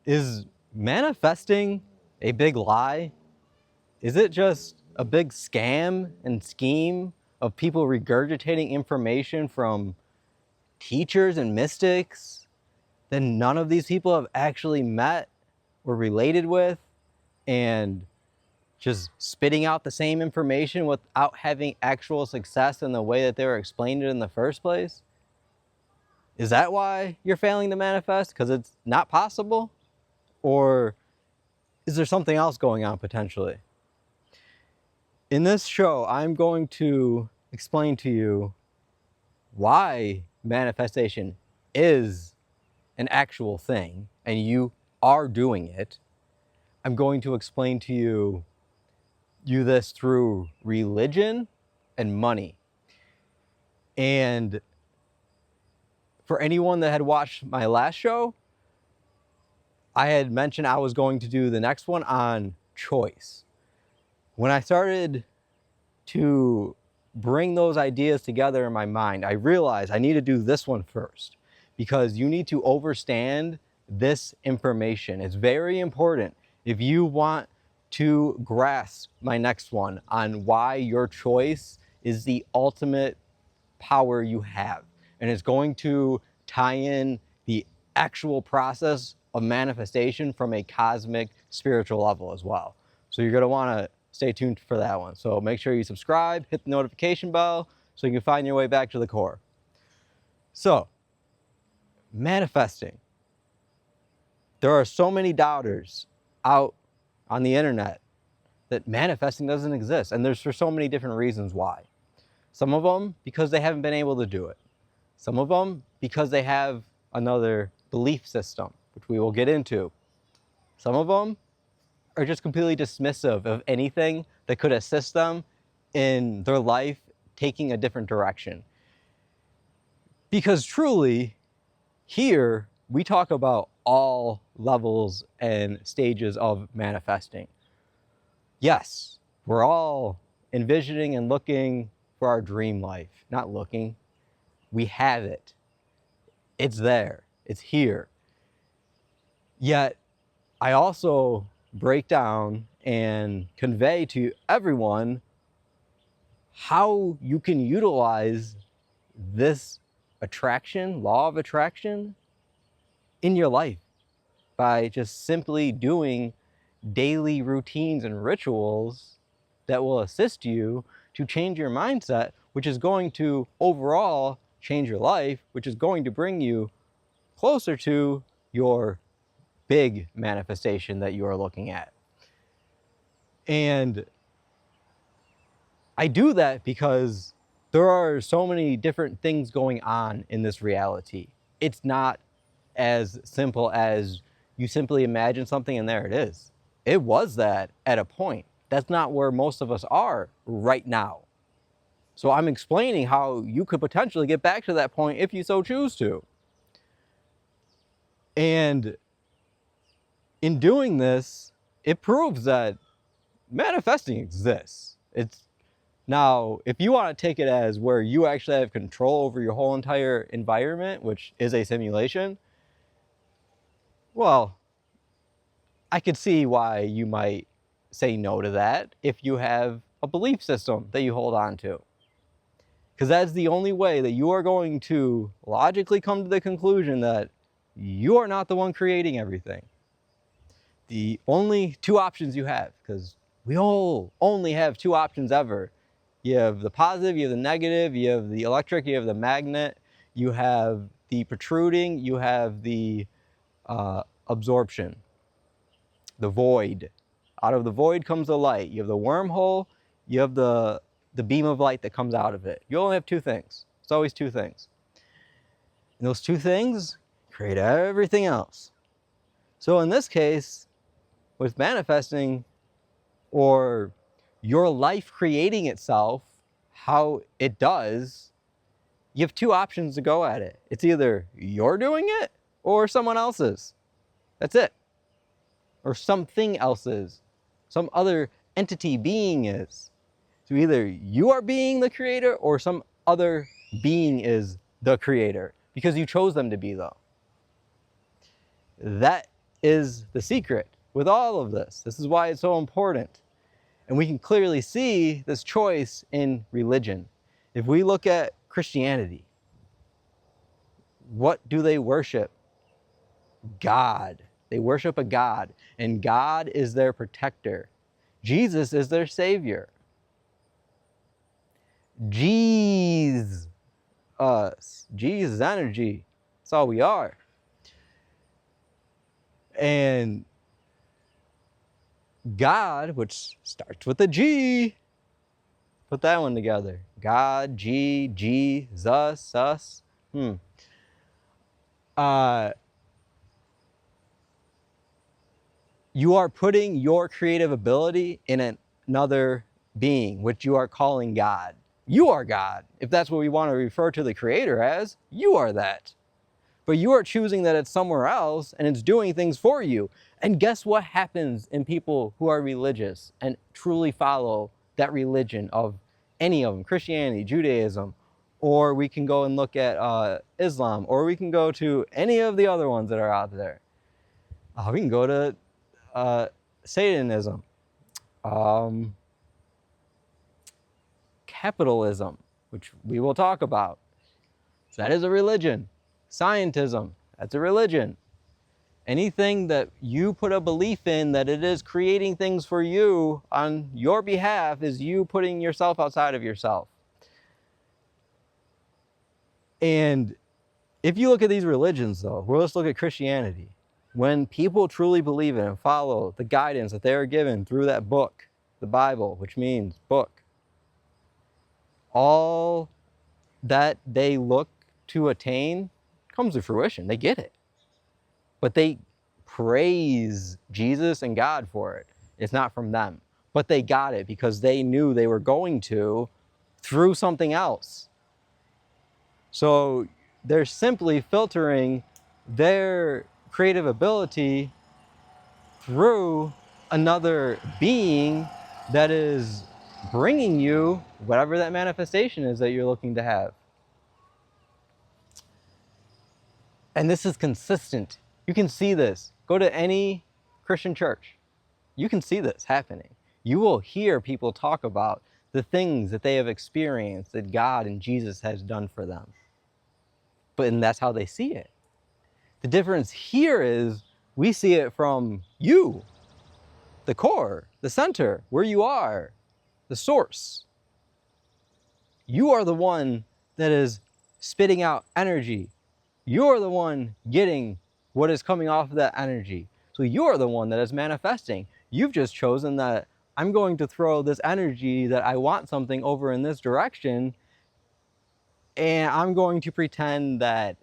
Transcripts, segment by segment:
Is manifesting a big lie? Is it just a big scam and scheme of people regurgitating information from teachers and mystics that none of these people have actually met or related with, and just spitting out the same information without having actual success in the way that they were explained it in the first place? Is that why you're failing to manifest? Because it's not possible? Or is there something else going on potentially? In this show, I'm going to explain to you why manifestation is an actual thing and you are doing it. I'm going to explain to you this through religion and money. And for anyone that had watched my last show, I had mentioned I was going to do the next one on choice. When I started to bring those ideas together in my mind, I realized I need to do this one first, because you need to understand this information. It's very important if you want to grasp my next one on why your choice is the ultimate power you have. And it's going to tie in the actual process of manifestation from a cosmic spiritual level as well. So you're going to want to stay tuned for that one. So make sure you subscribe, hit the notification bell so you can find your way back to the core. So, manifesting. There are so many doubters out on the internet that manifesting doesn't exist. And there's for so many different reasons why. Some of them because they haven't been able to do it. Some of them because they have another belief system, which we will get into. Some of them are just completely dismissive of anything that could assist them in their life taking a different direction. Because truly, here we talk about all levels and stages of manifesting. Yes, we're all envisioning and looking for our dream life. Not looking, we have it. It's there, it's here. Yet, I also break down and convey to everyone how you can utilize this attraction, law of attraction, in your life by just simply doing daily routines and rituals that will assist you to change your mindset, which is going to overall change your life, which is going to bring you closer to your big manifestation that you are looking at. And I do that because there are so many different things going on in this reality. It's not as simple as you simply imagine something and there it is. It was that at a point. That's not where most of us are right now. So I'm explaining how you could potentially get back to that point if you so choose to. And in doing this, it proves that manifesting exists. Now, if you want to take it as where you actually have control over your whole entire environment, which is a simulation, well, I could see why you might say no to that if you have a belief system that you hold on to. Because that's the only way that you are going to logically come to the conclusion that you are not the one creating everything. The only two options you have, because we all only have two options ever. You have the positive, you have the negative, you have the electric, you have the magnet, you have the protruding, you have the absorption, the void. Out of the void comes the light. You have the wormhole, you have the beam of light that comes out of it. You only have two things. It's always two things. And those two things create everything else. So in this case, with manifesting, or your life creating itself, how it does, you have two options to go at it. It's either you're doing it or someone else's. That's it. Or something else is. Some other entity being is. So either you are being the creator or some other being is the creator, because you chose them to be, though. That is the secret with all of this. This is why it's so important. And we can clearly see this choice in religion. If we look at Christianity, what do they worship? God. They worship a God, and God is their protector. Jesus is their savior. Jesus energy. That's all we are. And God, which starts with a G, put that one together. God, G, Jesus, us. You are putting your creative ability in another being, which you are calling God. You are God. If that's what we want to refer to the Creator as, you are that. But you are choosing that it's somewhere else and it's doing things for you. And guess what happens in people who are religious and truly follow that religion of any of them, Christianity, Judaism, or we can go and look at Islam, or we can go to any of the other ones that are out there. We can go to Satanism, capitalism, which we will talk about. So that is a religion. Scientism, that's a religion. Anything that you put a belief in that it is creating things for you on your behalf is you putting yourself outside of yourself. And if you look at these religions though, well, let's look at Christianity. When people truly believe in and follow the guidance that they are given through that book, the Bible, which means book, all that they look to attain comes to fruition. They get it. But they praise Jesus and God for it. It's not from them. But they got it because they knew they were going to through something else. So they're simply filtering their creative ability through another being that is bringing you whatever that manifestation is that you're looking to have. And this is consistent. You can see this. Go to any Christian church. You can see this happening. You will hear people talk about the things that they have experienced that God and Jesus has done for them. And that's how they see it. The difference here is we see it from you, the core, the center, where you are, the source. You are the one that is spitting out energy. You're the one getting what is coming off of that energy. So you're the one that is manifesting. You've just chosen that I'm going to throw this energy that I want something over in this direction, and I'm going to pretend that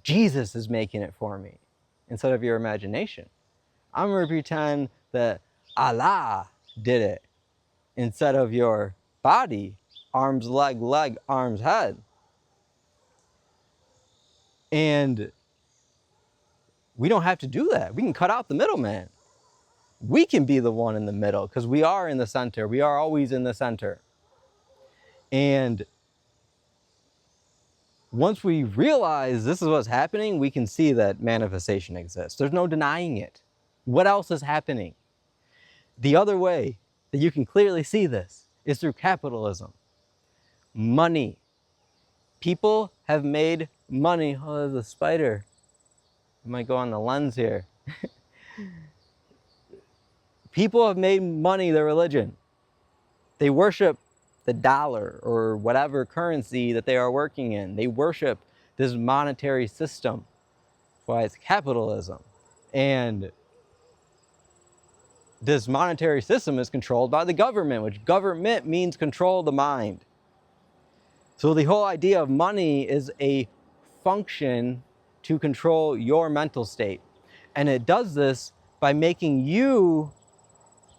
Jesus is making it for me instead of your imagination. I'm going to pretend that Allah did it instead of your body, arms, leg, arms, head. And we don't have to do that. We can cut out the middleman. We can be the one in the middle because we are in the center. We are always in the center. And once we realize this is what's happening, we can see that manifestation exists. There's no denying it. What else is happening? The other way that you can clearly see this is through capitalism. Money. People have made money. Oh, there's a spider. It might go on the lens here. People have made money their religion. They worship the dollar or whatever currency that they are working in. They worship this monetary system. That's why it's capitalism. And this monetary system is controlled by the government, which government means control the mind. So the whole idea of money is a function to control your mental state. And it does this by making you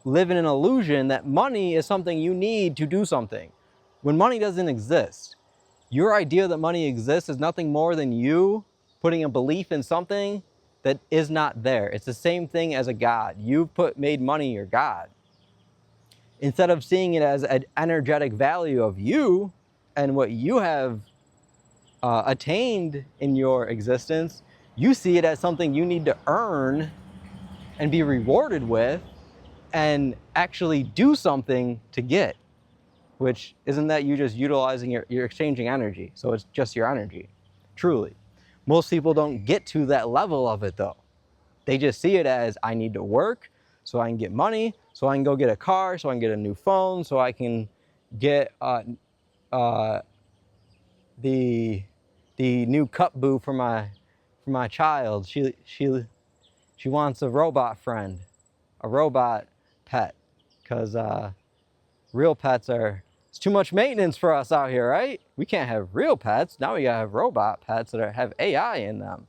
live in an illusion that money is something you need to do something. When money doesn't exist, your idea that money exists is nothing more than you putting a belief in something that is not there. It's the same thing as a God. You've made money your God. Instead of seeing it as an energetic value of you and what you have attained in your existence, You see it as something you need to earn and be rewarded with and actually do something to get, which isn't that you just utilizing you're exchanging energy. So it's just your energy, truly. Most people don't get to that level of it though. They just see it as, I need to work so I can get money, so I can go get a car, so I can get a new phone, so I can get the new cup boo for my child. She wants a robot friend, a robot pet, because real pets it's too much maintenance for us out here, right? We can't have real pets. Now we gotta have robot pets that have AI in them.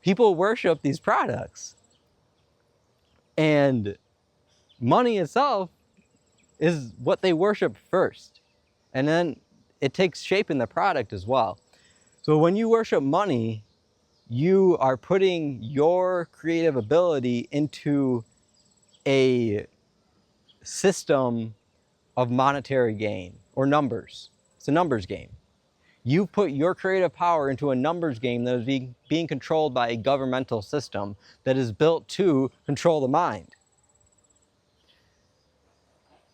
People worship these products. And money itself is what they worship first. And then it takes shape in the product as well. So when you worship money, you are putting your creative ability into a system of monetary gain or numbers. It's a numbers game. You put your creative power into a numbers game that is being controlled by a governmental system that is built to control the mind.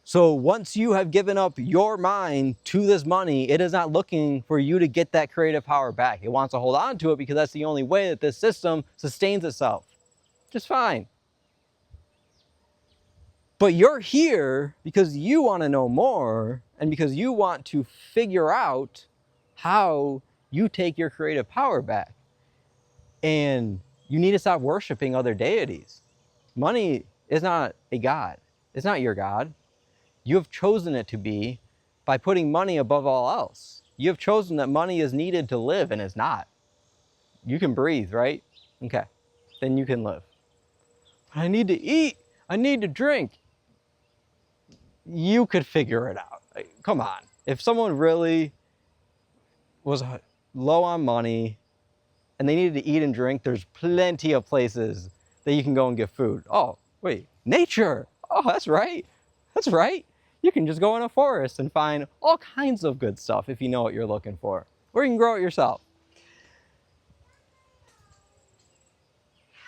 So once you have given up your mind to this money, it is not looking for you to get that creative power back. It wants to hold on to it because that's the only way that this system sustains itself. Just fine. But you're here because you want to know more and because you want to figure out how you take your creative power back. And you need to stop worshiping other deities. Money is not a god. It's not your god. You have chosen it to be by putting money above all else. You have chosen that money is needed to live and it's not. You can breathe, right? Okay, then you can live. But I need to eat. I need to drink. You could figure it out. Come on. If someone really was low on money and they needed to eat and drink, there's plenty of places that you can go and get food. Oh, wait, nature. Oh, that's right. That's right. You can just go in a forest and find all kinds of good stuff if you know what you're looking for. Or you can grow it yourself.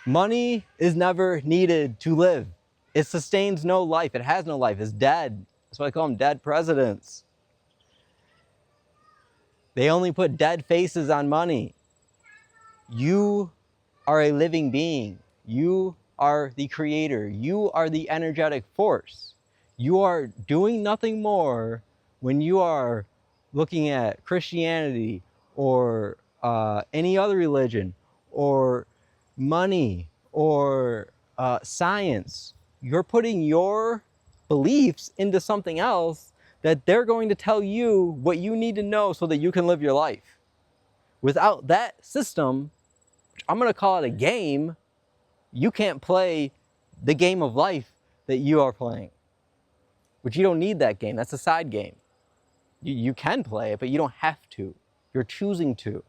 Money is never needed to live. It sustains no life. It has no life. It's dead. That's why I call them dead presidents. They only put dead faces on money. You are a living being. You are the creator. You are the energetic force. You are doing nothing more when you are looking at Christianity or any other religion or money or science. You're putting your beliefs into something else that they're going to tell you what you need to know so that you can live your life. Without that system, which I'm going to call it a game, you can't play the game of life that you are playing. Which you don't need that game. That's a side game. You can play it, but you don't have to. You're choosing to.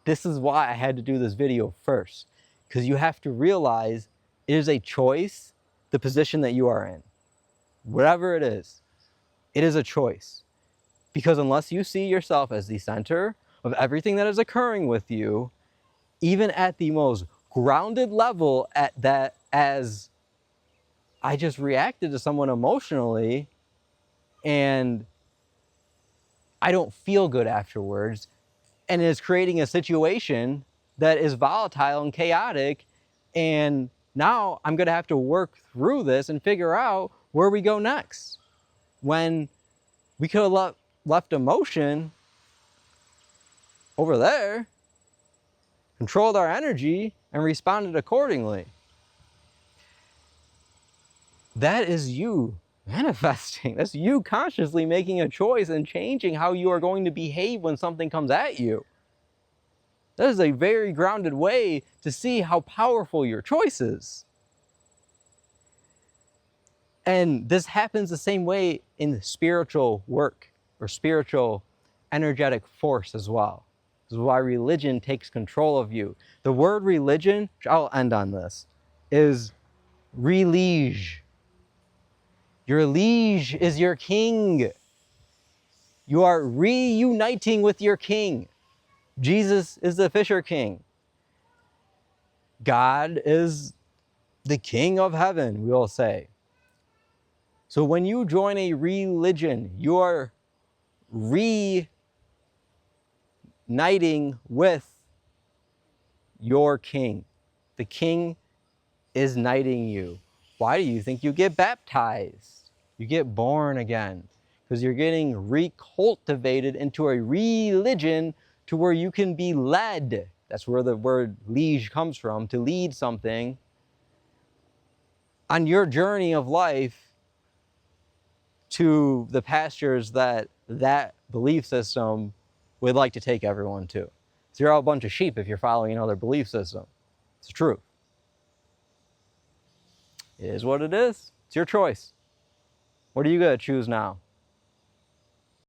This is why I had to do this video first. Because you have to realize it is a choice, the position that you are in. Whatever it is a choice. Because unless you see yourself as the center of everything that is occurring with you, even at the most grounded level at that, as I just reacted to someone emotionally and I don't feel good afterwards, and it is creating a situation that is volatile and chaotic, and now I'm going to have to work through this and figure out where we go next. When we could have left emotion over there, controlled our energy, and responded accordingly. That is you manifesting. That's you consciously making a choice and changing how you are going to behave when something comes at you. That is a very grounded way to see how powerful your choice is. And this happens the same way in spiritual work or spiritual energetic force as well. This is why religion takes control of you. The word religion, which I'll end on this, is reliege. Your liege is your king. You are reuniting with your king. Jesus is the Fisher King. God is the King of heaven, we will say. So when you join a religion, you are reuniting with your king. The king is knighting you. Why do you think you get baptized? You get born again because you're getting recultivated into a religion to where you can be led. That's where the word liege comes from, to lead something on your journey of life to the pastures that that belief system would like to take everyone to. So you're all a bunch of sheep if you're following another belief system. It's true. It is what it is. It's your choice. What are you going to choose now?